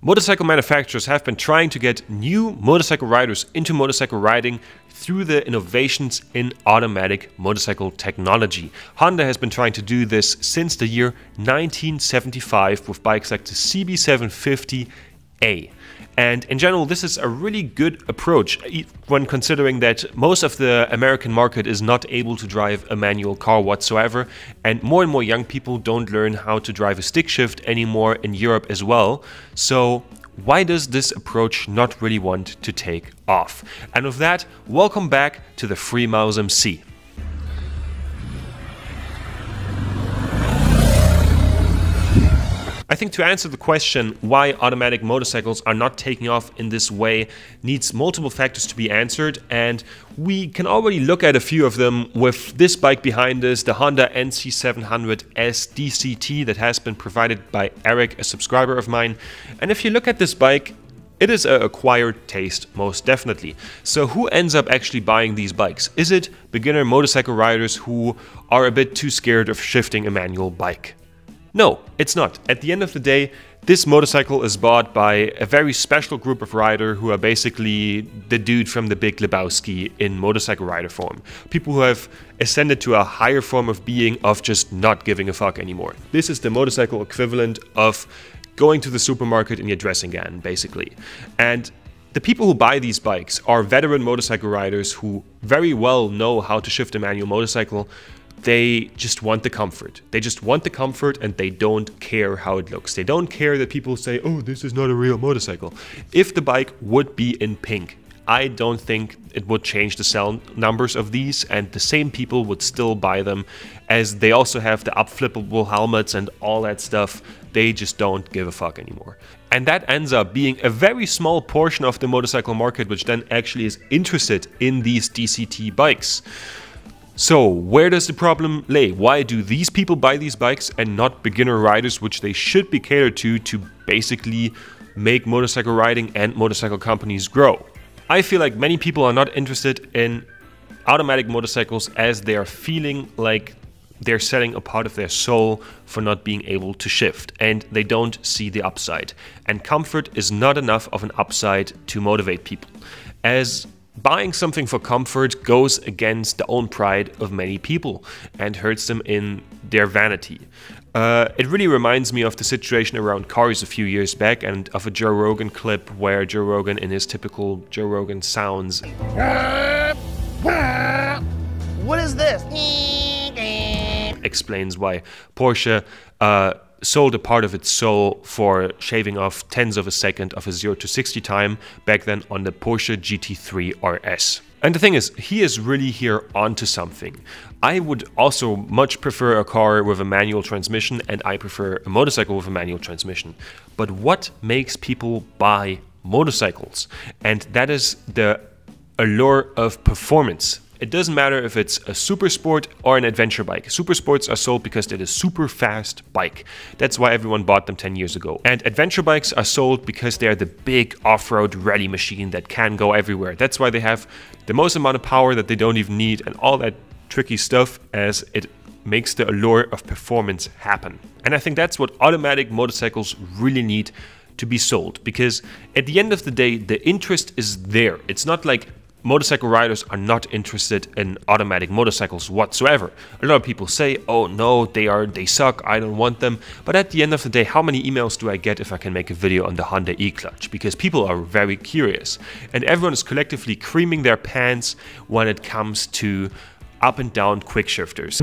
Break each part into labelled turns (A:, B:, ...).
A: Motorcycle manufacturers have been trying to get new motorcycle riders into motorcycle riding through the innovations in automatic motorcycle technology. Honda has been trying to do this since the year 1975 with bikes like the CB750A. And in general, this is a really good approach when considering that most of the American market is not able to drive a manual car whatsoever, and more young people don't learn how to drive a stick shift anymore in Europe as well. So why does this approach not really want to take off? And with that, welcome back to the FreeMouse MC. I think to answer the question why automatic motorcycles are not taking off in this way needs multiple factors to be answered, and we can already look at a few of them with this bike behind us, the Honda NC700S DCT that has been provided by Eric, a subscriber of mine. And if you look at this bike, it is an acquired taste, most definitely. So who ends up actually buying these bikes? Is it beginner motorcycle riders who are a bit too scared of shifting a manual bike? No, it's not. At the end of the day, this motorcycle is bought by a very special group of riders who are basically the dude from the Big Lebowski in motorcycle rider form. People who have ascended to a higher form of being of just not giving a fuck anymore. This is the motorcycle equivalent of going to the supermarket in your dressing gown, basically. And the people who buy these bikes are veteran motorcycle riders who very well know how to shift a manual motorcycle. They just want the comfort. They just want the comfort, and they don't care how it looks. They don't care that people say, oh, this is not a real motorcycle. If the bike would be in pink, I don't think it would change the sell numbers of these, and the same people would still buy them, as they also have the up-flippable helmets and all that stuff. They just don't give a fuck anymore. And that ends up being a very small portion of the motorcycle market, which then actually is interested in these DCT bikes. So where does the problem lay? Why do these people buy these bikes and not beginner riders, which they should be catered to basically make motorcycle riding and motorcycle companies grow? I feel like many people are not interested in automatic motorcycles as they are feeling like they're selling a part of their soul for not being able to shift, and they don't see the upside. And comfort is not enough of an upside to motivate people, as buying something for comfort goes against the own pride of many people and hurts them in their vanity. It really reminds me of the situation around cars a few years back and of a Joe Rogan clip where Joe Rogan, in his typical Joe Rogan sounds,
B: what is this?
A: explains why Porsche sold a part of its soul for shaving off tens of a second of a 0 to 60 time back then on the Porsche GT3 RS. And the thing is, he is really here onto something. I would also much prefer a car with a manual transmission, and I prefer a motorcycle with a manual transmission. But what makes people buy motorcycles? And that is the allure of performance. It doesn't matter if it's a super sport or an adventure bike. Super sports are sold because they're a super fast bike. That's why everyone bought them 10 years ago. And adventure bikes are sold because they're the big off-road rally machine that can go everywhere. That's why they have the most amount of power that they don't even need and all that tricky stuff, as it makes the allure of performance happen. And I think that's what automatic motorcycles really need to be sold, because at the end of the day, the interest is there. It's not like motorcycle riders are not interested in automatic motorcycles whatsoever. A lot of people say, oh no, they suck, I don't want them. But at the end of the day, how many emails do I get if I can make a video on the Honda E-Clutch? Because people are very curious. And everyone is collectively creaming their pants when it comes to up and down quick shifters.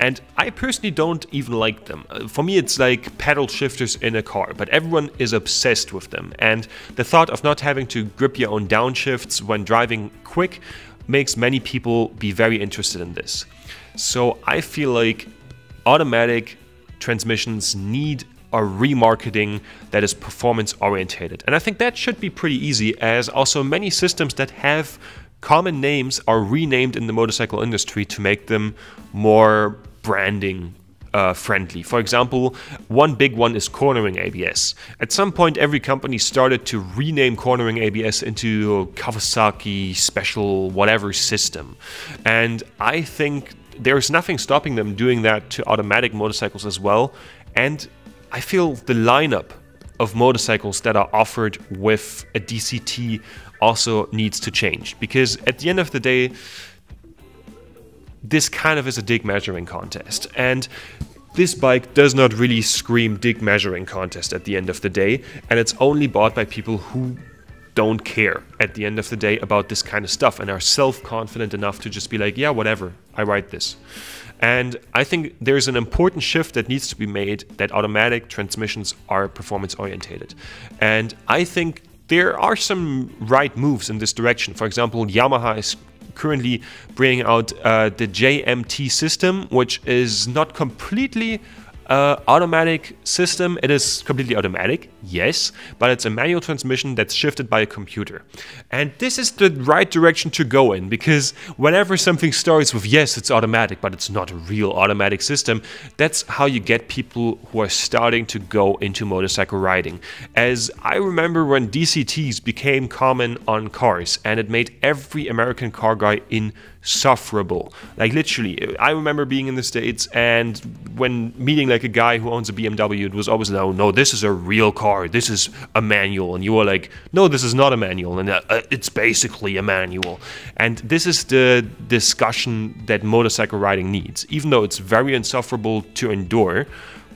A: And I personally don't even like them. For me, it's like pedal shifters in a car, but everyone is obsessed with them. And the thought of not having to grip your own downshifts when driving quick makes many people be very interested in this. So I feel like automatic transmissions need a remarketing that is performance orientated. And I think that should be pretty easy, as also many systems that have common names are renamed in the motorcycle industry to make them more branding friendly. For example, one big one is cornering ABS. At some point, every company started to rename cornering ABS into Kawasaki special whatever system. And I think there's nothing stopping them doing that to automatic motorcycles as well. And I feel the lineup of motorcycles that are offered with a DCT also needs to change, because at the end of the day, this kind of is a dig measuring contest, and this bike does not really scream dig measuring contest at the end of the day, and it's only bought by people who don't care at the end of the day about this kind of stuff and are self-confident enough to just be like, yeah, whatever, I ride this. And I think there's an important shift that needs to be made, that automatic transmissions are performance orientated. And I think there are some right moves in this direction. For example, Yamaha is currently bringing out the JMT system, which is not completely automatic system. It is completely automatic, yes, but it's a manual transmission that's shifted by a computer. And this is the right direction to go in, because whenever something starts with, yes, it's automatic, but it's not a real automatic system, that's how you get people who are starting to go into motorcycle riding. As I remember when DCTs became common on cars, and it made every American car guy insufferable. Like literally, I remember being in the States, and when meeting like a guy who owns a BMW, it was always, no, this is a real car, this is a manual, and you were like, no, this is not a manual, and it's basically a manual. And this is the discussion that motorcycle riding needs, even though it's very insufferable to endure.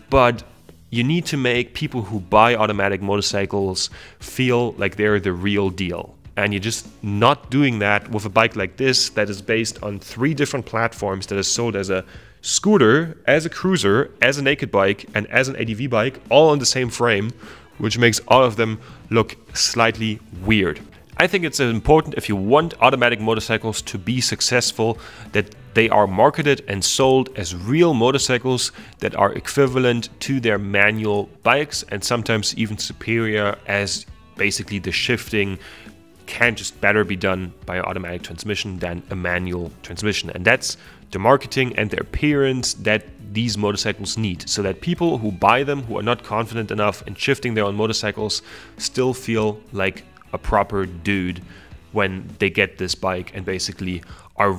A: But you need to make people who buy automatic motorcycles feel like they're the real deal. And you're just not doing that with a bike like this that is based on 3 different platforms, that is sold as a scooter, as a cruiser, as a naked bike, and as an ADV bike, all on the same frame, which makes all of them look slightly weird. I think it's important, if you want automatic motorcycles to be successful, that they are marketed and sold as real motorcycles that are equivalent to their manual bikes, and sometimes even superior, as basically the shifting can just better be done by an automatic transmission than a manual transmission. And that's the marketing and the appearance that these motorcycles need, so that people who buy them, who are not confident enough in shifting their own motorcycles, still feel like a proper dude when they get this bike, and basically are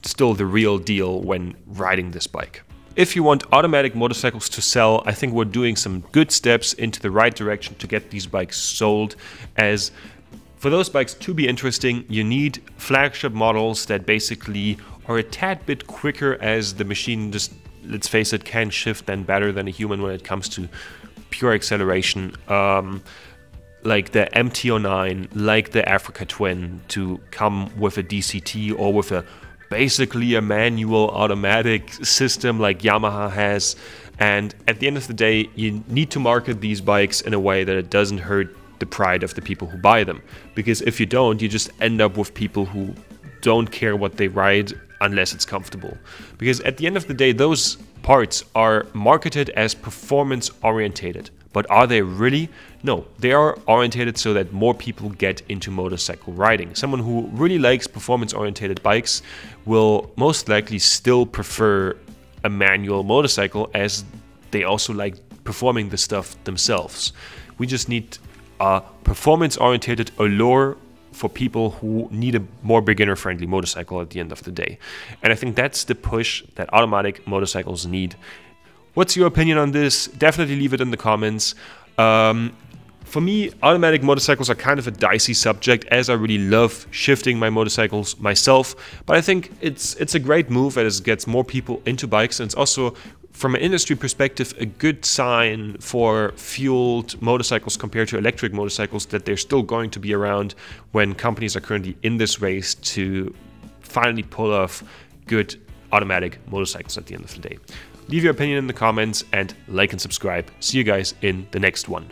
A: still the real deal when riding this bike. If you want automatic motorcycles to sell, I think we're doing some good steps into the right direction to get these bikes sold. As for those bikes to be interesting, you need flagship models that basically are a tad bit quicker, as the machine, just let's face it, can shift then better than a human when it comes to pure acceleration. Like the MT-09, like the Africa Twin, to come with a DCT or with basically a manual automatic system like Yamaha has. And at the end of the day, you need to market these bikes in a way that it doesn't hurt the pride of the people who buy them. Because if you don't, you just end up with people who don't care what they ride unless it's comfortable. Because at the end of the day, those parts are marketed as performance orientated. But are they really? No, they are orientated so that more people get into motorcycle riding. Someone who really likes performance-orientated bikes will most likely still prefer a manual motorcycle, as they also like performing the stuff themselves. We just need a performance-orientated allure for people who need a more beginner-friendly motorcycle at the end of the day. And I think that's the push that automatic motorcycles need. What's your opinion on this? Definitely leave it in the comments. For me, automatic motorcycles are kind of a dicey subject, as I really love shifting my motorcycles myself. But I think it's a great move as it gets more people into bikes, and it's also, from an industry perspective, a good sign for fueled motorcycles compared to electric motorcycles, that they're still going to be around when companies are currently in this race to finally pull off good automatic motorcycles at the end of the day. Leave your opinion in the comments and like and subscribe. See you guys in the next one.